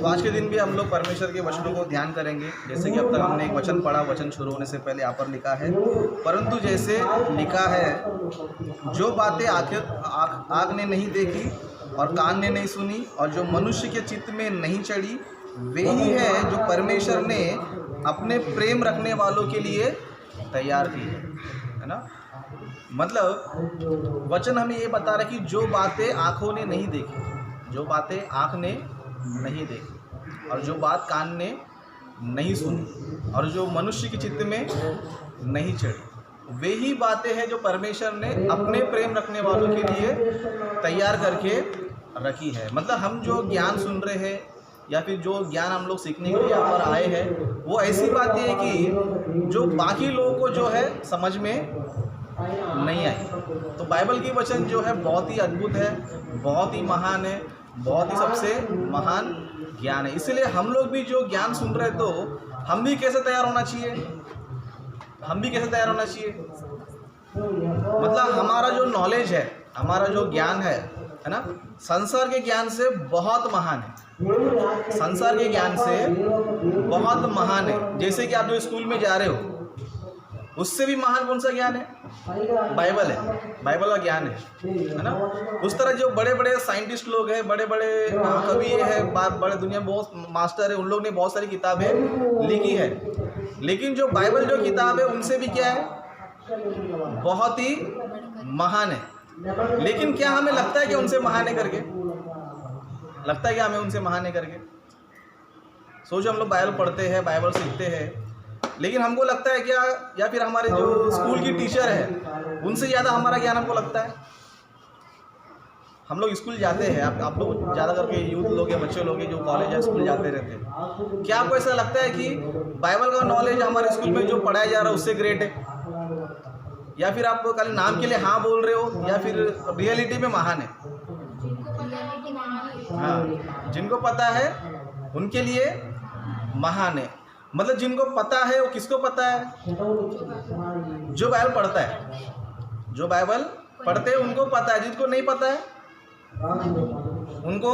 तो आज के दिन भी हम लोग परमेश्वर के वचनों को ध्यान करेंगे। जैसे कि अब तक हमने एक वचन पढ़ा, वचन शुरू होने से पहले यहाँ पर लिखा है, परंतु जैसे लिखा है, जो बातें आँख ने नहीं देखी और कान ने नहीं सुनी और जो मनुष्य के चित्त में नहीं चढ़ी, वे ही है जो परमेश्वर ने अपने प्रेम रखने वालों के लिए तैयार की है ना। मतलब वचन हमें ये बता रहा है कि जो बातें आँखों ने नहीं देखी, जो बातें आँख ने नहीं देखी और जो बात कान ने नहीं सुनी और जो मनुष्य के चित्त में नहीं चढ़ी, वे ही बातें हैं जो परमेश्वर ने अपने प्रेम रखने वालों के लिए तैयार करके रखी है। मतलब हम जो ज्ञान सुन रहे हैं या फिर जो ज्ञान हम लोग सीखने के लिए यहाँ पर आए हैं, वो ऐसी बातें हैं कि जो बाकी लोगों को जो है समझ में नहीं आई। तो बाइबल की वचन जो है बहुत ही अद्भुत है, बहुत ही महान है, बहुत ही सबसे महान ज्ञान है। इसलिए हम लोग भी जो ज्ञान सुन रहे, तो हम भी कैसे तैयार होना चाहिए, हम भी कैसे तैयार होना चाहिए। मतलब हमारा जो नॉलेज है, हमारा जो ज्ञान है ना, संसार के ज्ञान से बहुत महान है, संसार के ज्ञान से बहुत महान है। जैसे कि आप जो स्कूल में जा रहे हो, उससे भी महान कौन सा ज्ञान है? बाइबल है, बाइबल का ज्ञान है ना। उस तरह जो बड़े बड़े साइंटिस्ट लोग हैं, बड़े बड़े कवि है, बड़े दुनिया में बहुत मास्टर है, उन लोग ने बहुत सारी किताबें लिखी है, लेकिन जो बाइबल जो किताब है उनसे भी क्या है, बहुत ही महान है। लेकिन क्या हमें लगता है कि उनसे महान है करके? लगता है कि हमें उनसे महान है करके? सोचो, हम लोग बाइबल पढ़ते हैं, बाइबल सीखते हैं, लेकिन हमको लगता है क्या, या फिर हमारे जो स्कूल की टीचर है उनसे ज़्यादा हमारा ज्ञान हमको लगता है? हम लोग स्कूल जाते हैं, आप लोग ज़्यादा करके यूथ लोग या बच्चे लोग जो कॉलेज या स्कूल जाते रहते हैं, क्या आपको ऐसा लगता है कि बाइबल का नॉलेज हमारे स्कूल में जो पढ़ाया जा रहा है उससे ग्रेट है? या फिर आप खाली नाम के लिए हाँ बोल रहे हो, या फिर रियलिटी में महान है? हाँ, जिनको पता है उनके लिए महान है। मतलब जिनको पता है, वो किसको पता है? जो बाइबल पढ़ता है, जो बाइबल पढ़ते हैं उनको पता है। जिनको नहीं पता है उनको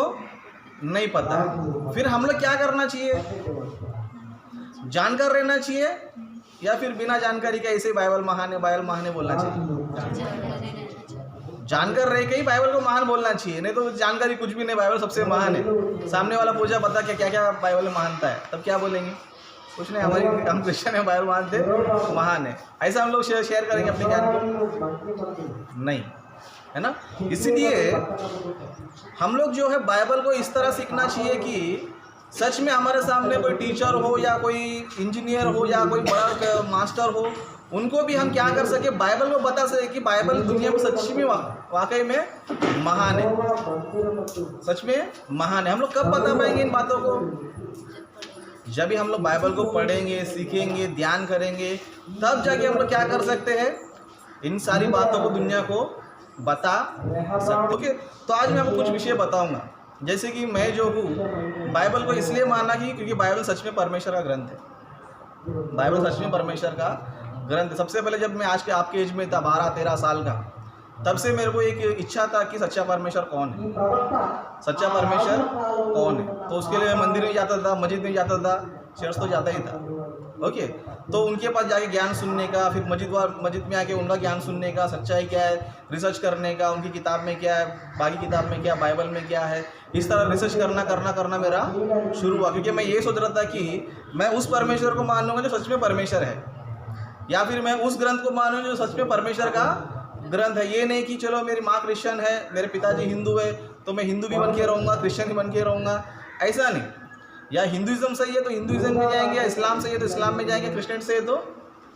नहीं पता है। फिर हम लोग क्या करना चाहिए? जानकार रहना चाहिए या फिर बिना जानकारी के ऐसे बाइबल महान है, बाइबल महान है बोलना चाहिए? जानकर रह के ही बाइबल को महान बोलना चाहिए, नहीं तो जानकारी कुछ भी नहीं, बाइबल सबसे महान है। सामने वाला पूछा बता क्या क्या बाइबल में महानता है, तब क्या बोलेंगे? कुछ नहीं, हम क्रिश्चियन है, बाइबल मानते महान है। ऐसा हम लोग शेयर करेंगे अपने ज्ञान को? नहीं, है ना। इसलिए हम लोग जो है बाइबल को इस तरह सीखना चाहिए कि सच में हमारे सामने कोई टीचर हो या कोई इंजीनियर हो या कोई बड़ा मास्टर हो, उनको भी हम क्या कर सके, बाइबल को बता सके कि बाइबल दुनिया में सच में वाकई में महान है, सच में महान है। हम लोग कब बता पाएंगे इन बातों को? जब भी हम लोग बाइबल को पढ़ेंगे, सीखेंगे, ध्यान करेंगे, तब जाके हम लोग क्या कर सकते हैं, इन सारी बातों को दुनिया को बता सकते। ओके, तो आज मैं आपको कुछ विषय बताऊंगा। जैसे कि मैं जो हूँ, बाइबल को इसलिए माना कि क्योंकि बाइबल सच में परमेश्वर का ग्रंथ है। बाइबल सच में परमेश्वर का ग्रंथ है। सबसे पहले जब मैं आज के आपके एज में था, 12-13 साल का, तब से मेरे को एक इच्छा था कि सच्चा परमेश्वर कौन है, सच्चा परमेश्वर कौन है। तो उसके लिए मैं मंदिर में जाता था, मस्जिद में जाता था, चर्च तो जाता ही था। ओके, तो उनके पास जाके ज्ञान सुनने का, फिर मस्जिद में आके उनका ज्ञान सुनने का, सच्चाई क्या है रिसर्च करने का, उनकी किताब में क्या है, बाकी किताब में क्या, बाइबल में क्या है, इस तरह रिसर्च करना मेरा शुरू हुआ। क्योंकि मैं ये सोच रहा था कि मैं उस परमेश्वर को मानूंगा जो सच में परमेश्वर है, या फिर मैं उस ग्रंथ को मानूंगा जो सच में परमेश्वर का ग्रंथ है। ये नहीं कि चलो मेरी माँ क्रिश्चियन है, मेरे पिताजी हिंदू है, तो मैं हिंदू भी बन के रहूँगा, क्रिश्चियन भी बन के रहूँगा, ऐसा नहीं। या हिंदुइज्म सही है तो हिंदुइज्म में जाएंगे, या इस्लाम सही है तो इस्लाम में जाएंगे, क्रिश्चियन से है तो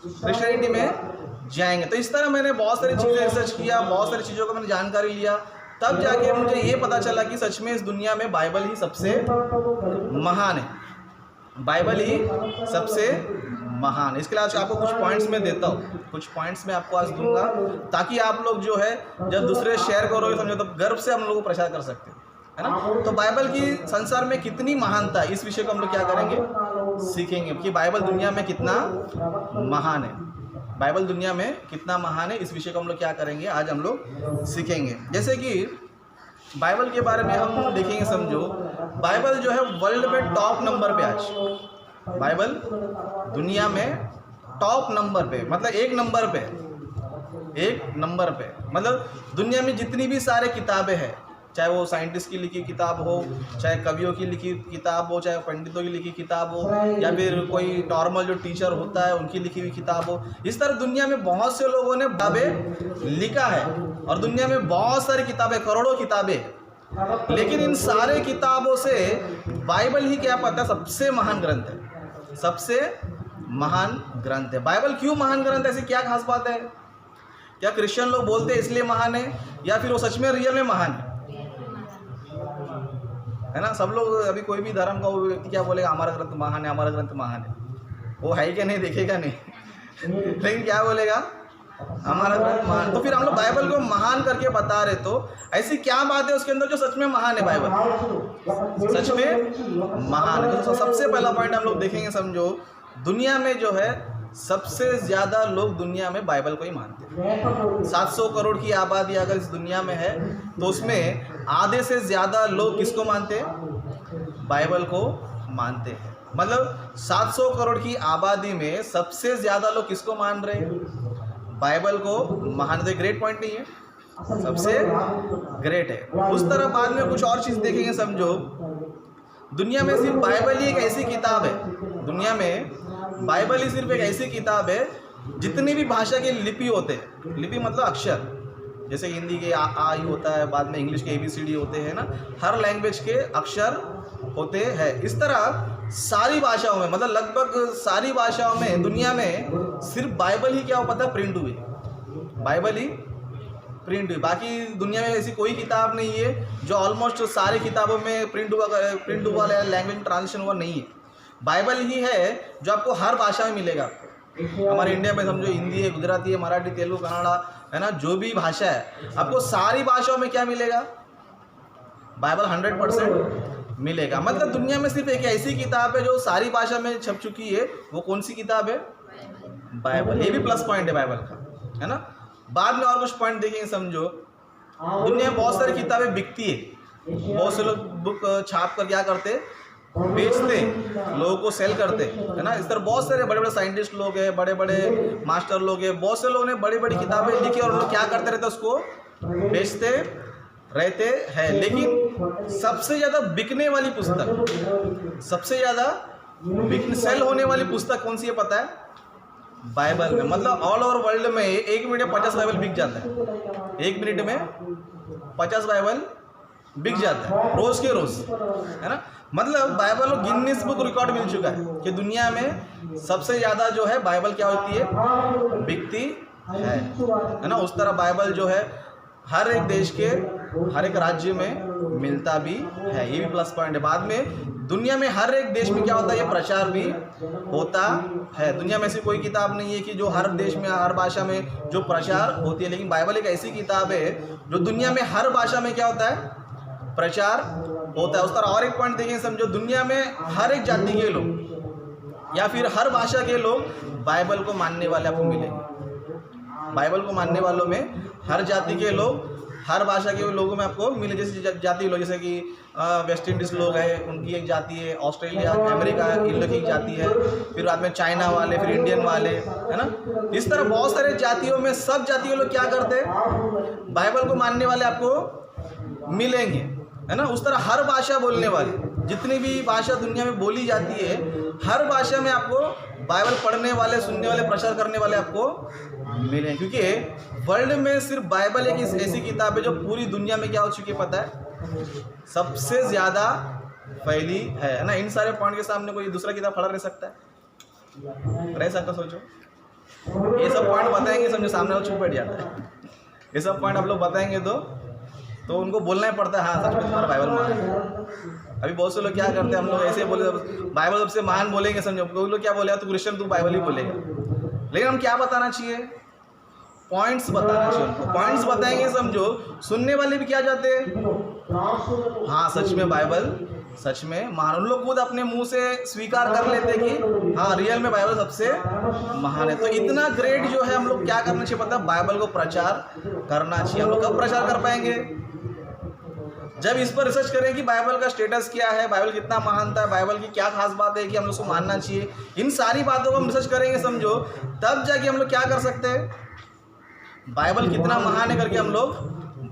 क्रिश्चियनिटी में जाएंगे। तो इस तरह मैंने बहुत सारी चीज़ें रिसर्च किया, बहुत सारी चीज़ों का मैंने जानकारी लिया, तब जाके मुझे ये पता चला कि सच में इस दुनिया में बाइबल ही सबसे महान है, बाइबल ही सबसे महान। इसके लिए आज आपको कुछ पॉइंट्स में देता हूँ, कुछ पॉइंट्स में आपको आज दूंगा, ताकि आप लोग जो है जब दूसरे शेयर करोगे समझो तो गर्व से हम लोग को प्रचार कर सकते हैं, है ना। तो बाइबल की संसार में कितनी महानता है, इस विषय को हम लोग क्या करेंगे, सीखेंगे कि बाइबल दुनिया में कितना महान है, बाइबल दुनिया में कितना महान है। इस विषय को हम लोग क्या करेंगे, आज हम लोग सीखेंगे। जैसे कि बाइबल के बारे में हम देखेंगे, समझो बाइबल जो है वर्ल्ड में टॉप नंबर पे आज, बाइबल दुनिया में टॉप नंबर पे, मतलब एक नंबर पे, मतलब दुनिया में जितनी भी सारे किताबें हैं, चाहे वो साइंटिस्ट की लिखी किताब हो, चाहे कवियों की लिखी किताब हो, चाहे पंडितों की लिखी किताब हो, या फिर कोई नॉर्मल जो टीचर होता है उनकी लिखी हुई किताब हो, इस तरह दुनिया में बहुत से लोगों ने किताबें लिखा है और दुनिया में बहुत सारी किताबें, करोड़ों किताबें, लेकिन इन सारे किताबों से बाइबल ही क्या पता सबसे महान ग्रंथ है, सबसे महान ग्रंथ है। बाइबल क्यों महान ग्रंथ है, ऐसी क्या खास बात है? क्या क्रिश्चियन लोग बोलते हैं इसलिए महान है, या फिर वो सच में रियल में महान है ना? सब लोग अभी कोई भी धर्म का वो व्यक्ति क्या बोलेगा, हमारा ग्रंथ महान है, हमारा ग्रंथ महान है। वो है क्या नहीं देखेगा नहीं लेकिन क्या बोलेगा, हमारा ग्रंथ महान। तो फिर हम लोग बाइबल को महान करके बता रहे, तो ऐसी क्या बात है उसके अंदर जो सच में महान है? बाइबल सच में महान है। तो सबसे पहला पॉइंट हम लोग देखेंगे, समझो दुनिया में जो है सबसे ज़्यादा लोग दुनिया में बाइबल को ही मानते हैं। 700 करोड़ की आबादी अगर इस दुनिया में है तो उसमें आधे से ज़्यादा लोग किसको मानते हैं? बाइबल को मानते हैं। मतलब 700 करोड़ की आबादी में सबसे ज़्यादा लोग किसको मान रहे हैं? बाइबल को मान। तो ग्रेट पॉइंट नहीं है, सबसे ग्रेट है। उस तरह बाद में कुछ और चीज़ देखेंगे। समझो दुनिया में सिर्फ बाइबल ही एक ऐसी किताब है, दुनिया में बाइबल ही सिर्फ एक ऐसी किताब है जितनी भी भाषा के लिपि होते हैं, लिपि मतलब अक्षर, जैसे हिंदी के आ ही होता है, बाद में इंग्लिश के ABCD होते हैं ना, हर लैंग्वेज के अक्षर होते हैं। इस तरह सारी भाषाओं में, मतलब लगभग सारी भाषाओं में दुनिया में सिर्फ बाइबल ही क्या हो पता है प्रिंट हुई, बाइबल ही प्रिंट हुई। बाकी दुनिया में ऐसी कोई किताब नहीं है जो ऑलमोस्ट सारी किताबों में प्रिंट हुआ लैंग्वेज ट्रांसलेशन हुआ नहीं है। बाइबल ही है जो आपको हर भाषा में मिलेगा। हमारे इंडिया में समझो हिंदी है, गुजराती है, मराठी, तेलुगु, कन्नड़ा है ना, जो भी भाषा है आपको सारी भाषाओं में क्या मिलेगा? बाइबल 100% मिलेगा। मतलब दुनिया में सिर्फ एक ऐसी किताब है जो सारी भाषा में छप चुकी है, वो कौन सी किताब है? बाइबल। ये भी प्लस पॉइंट है बाइबल का, है ना। बाद में और कुछ पॉइंट देखेंगे। समझो दुनिया में बहुत सारी किताबें बिकती है, बहुत से लोग बुक छाप कर क्या करते, बेचते, लोगों को सेल करते, है ना। इस तरह बहुत सारे बड़े बड़े साइंटिस्ट लोग हैं, बड़े बड़े मास्टर लोग हैं, बहुत से लोगों ने बड़ी बड़ी किताबें लिखी और लोग क्या करते रहते, उसको बेचते रहते हैं। लेकिन सबसे ज़्यादा बिकने वाली पुस्तक, सबसे ज़्यादा सेल होने वाली पुस्तक कौन सी है पता है? बाइबल में। मतलब ऑल ओवर वर्ल्ड में 1 मिनट में 50 बाइबल बिक जाता है, 1 मिनट में 50 बाइबल बिक जाता है, रोज़ के रोज़, है ना। मतलब बाइबल को गिनीज बुक रिकॉर्ड मिल चुका है कि दुनिया में सबसे ज़्यादा जो है बाइबल क्या होती है, बिकती है ना। उस तरह बाइबल जो है हर एक देश के हर एक राज्य में मिलता भी है, ये भी प्लस पॉइंट है। बाद में दुनिया में हर एक देश में क्या होता है, ये प्रचार भी होता है। दुनिया में ऐसी कोई किताब नहीं है कि जो हर देश में हर भाषा में जो प्रचार होती है, लेकिन बाइबल एक ऐसी किताब है जो दुनिया में हर भाषा में क्या होता है, प्रचार होता है। उस तरह और एक पॉइंट देखें। समझो दुनिया में हर एक जाति के लोग या फिर हर भाषा के लोग बाइबल को मानने वाले आपको मिलेंगे। बाइबल को मानने वालों में हर जाति के लोग, हर भाषा के लोगों में आपको मिले। जैसे जाति लोग, जैसे कि वेस्ट इंडीज लोग हैं, उनकी एक जाति है, ऑस्ट्रेलिया, अमेरिका, इन लोग की जाति है, फिर बाद में चाइना वाले, फिर इंडियन वाले, है ना। इस तरह बहुत सारे जातियों में सब जातियों लोग क्या करते हैं, बाइबल को मानने वाले आपको मिलेंगे, है ना। उस तरह हर भाषा बोलने वाले, जितनी भी भाषा दुनिया में बोली जाती है, हर भाषा में आपको बाइबल पढ़ने वाले, सुनने वाले, प्रचार करने वाले आपको मिलेंगे। क्योंकि वर्ल्ड में सिर्फ बाइबल एक ऐसी किताब है जो पूरी दुनिया में क्या हो चुकी है पता है, सबसे ज़्यादा फैली है ना। इन सारे पॉइंट के सामने कोई दूसरा किताब खड़ा रह सकता है? रह सकता? सोचो, ये सब पॉइंट बताएंगे, समझो सामने वो चुप बैठ जाता है। ये सब पॉइंट आप लोग बताएंगे तो उनको बोलना ही पड़ता है, हाँ सच में तुम्हारा बाइबल महान है। अभी बहुत से लोग क्या करते हैं, हम लोग ऐसे बोले बाइबल सबसे महान बोलेंगे, समझो कोई लोग क्या बोलेगा, तू क्रिश्चियन तू बाइबल ही बोलेगा। लेकिन हम क्या बताना चाहिए, पॉइंट्स बताना चाहिए उनको। पॉइंट्स बताएंगे, समझो सुनने वाले भी क्या जाते हैं, हाँ सच में बाइबल सच में महान। उन लोग खुद अपने मुंह से स्वीकार कर लेते कि हाँ रियल में बाइबल सबसे महान है। तो इतना ग्रेट जो है, हम लोग क्या करना चाहिए पता है, बाइबल को प्रचार करना चाहिए। हम लोग कब प्रचार कर पाएंगे, जब इस पर रिसर्च करें कि बाइबल का स्टेटस क्या है, बाइबल कितना महानता है, बाइबल की क्या खास बात है कि हम लोग को मानना चाहिए, इन सारी बातों को हम रिसर्च करेंगे समझो, तब जाके हम लोग क्या कर सकते हैं, बाइबल कितना महान है करके हम लोग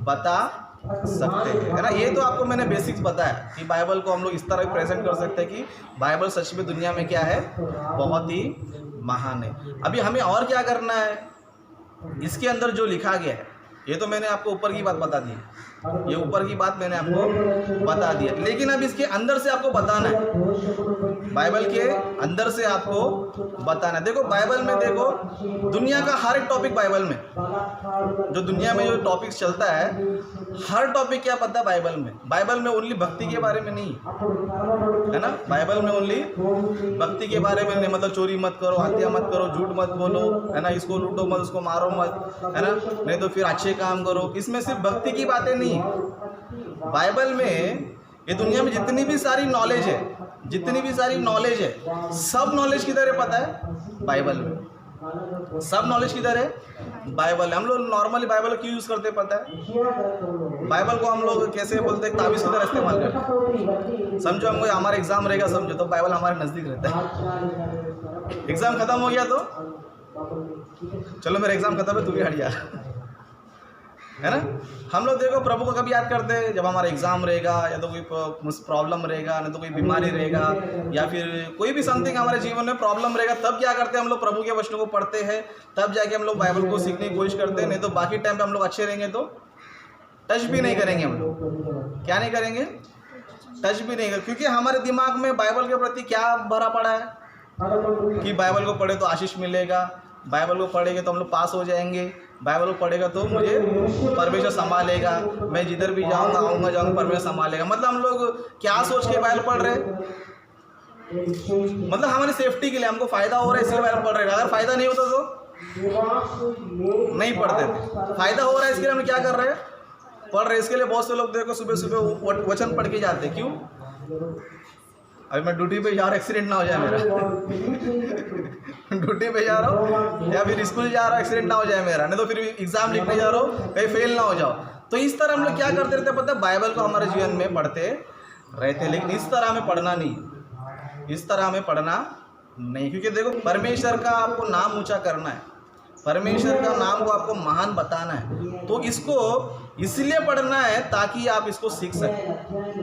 बता सकते हैं, है ना। ये तो आपको मैंने बेसिक्स बताया कि बाइबल को हम लोग इस तरह प्रेजेंट कर सकते हैं कि बाइबल सच में दुनिया में क्या है, बहुत ही महान है। अभी हमें और क्या करना है, इसके अंदर जो लिखा गया है, ये तो मैंने आपको ऊपर की बात बता दी, ये ऊपर की बात मैंने आपको बता दिया, लेकिन अब इसके अंदर से आपको बताना है, बाइबल के अंदर से आपको बताना है। देखो बाइबल में देखो दुनिया का हर एक टॉपिक, बाइबल में जो दुनिया में जो टॉपिक्स चलता है, हर टॉपिक क्या पता है बाइबल में। बाइबल में ओनली भक्ति के बारे में नहीं है ना, बाइबल में ओनली भक्ति के बारे में नहीं, मतलब चोरी मत करो, हत्या मत करो, झूठ मत बोलो, है ना, इसको लूटो मत, उसको मारो मत, है ना, नहीं तो फिर अच्छे काम करो, इसमें सिर्फ भक्ति की बातें नहीं। बाइबल में ये दुनिया में जितनी भी सारी नॉलेज है, जितनी भी सारी नॉलेज है, सब नॉलेज किधर है पता है, बाइबल में। सब नॉलेज किधर है, बाइबल है। हम लोग नॉर्मली बाइबल क्यों यूज़ करते पता है, बाइबल को हम लोग कैसे बोलते हैं, ताबीज़ की तरह इस्तेमाल करते हैं। समझो हमको हमारा एग्ज़ाम रहेगा, समझो तो बाइबल हमारे नज़दीक रहता है। एग्ज़ाम ख़त्म हो गया तो चलो मेरा एग्ज़ाम ख़त्म है, तू भी हट जा, है ना। हम लोग देखो प्रभु को कभी याद करते हैं जब हमारा एग्ज़ाम रहेगा, या तो कोई प्रॉब्लम रहेगा, नहीं तो कोई बीमारी रहेगा, या फिर कोई भी समथिंग हमारे जीवन में प्रॉब्लम रहेगा, तब क्या करते हैं हम लोग, प्रभु के वचनों को पढ़ते हैं, तब जाके हम लोग बाइबल को सीखने की कोशिश करते हैं। नहीं तो बाकी टाइम पे हम लोग अच्छे रहेंगे तो टच भी नहीं करेंगे, हम लोग क्या नहीं करेंगे, टच भी नहीं करेंगे, क्योंकि हमारे दिमाग में बाइबल के प्रति क्या भरा पड़ा है कि बाइबल को पढ़े तो आशीष मिलेगा, बाइबल को पढ़ेंगे तो हम लोग पास हो जाएंगे, बाइबल को पढ़ेगा तो मुझे परमेश्वर संभालेगा, मैं जिधर भी जाऊंगा आऊँगा जाऊँगा परमेश्वर संभालेगा। मतलब हम लोग क्या सोच के बाइबल पढ़ रहे हैं, मतलब हमारी सेफ्टी के लिए, हमको फ़ायदा हो रहा है इसलिए बाइबल पढ़ रहे हैं। अगर फ़ायदा नहीं होता तो नहीं पढ़ते थे, फ़ायदा हो रहा है इसके लिए हम क्या कर रहे हैं, पढ़ रहे। इसके लिए बहुत से लोग देखो सुबह सुबह वचन पढ़ के जाते हैं, क्यों, अभी मैं ड्यूटी पे जा रहा हूँ, एक्सीडेंट ना हो जाए मेरा ड्यूटी पे जा रहा हूँ या फिर स्कूल जा रहा हूँ, एक्सीडेंट ना हो जाए मेरा, नहीं तो फिर एग्जाम लिखने जा रहा हूँ, कहीं फेल ना हो जाओ। तो इस तरह हम लोग क्या करते रहते पता है, बाइबल को हमारे जीवन में पढ़ते रहते, लेकिन इस तरह हमें पढ़ना नहीं, इस तरह हमें पढ़ना नहीं, क्योंकि देखो परमेश्वर का आपको नाम ऊंचा करना है, परमेश्वर का नाम को आपको महान बताना है, तो इसको इसलिए पढ़ना है ताकि आप इसको सीख सकें।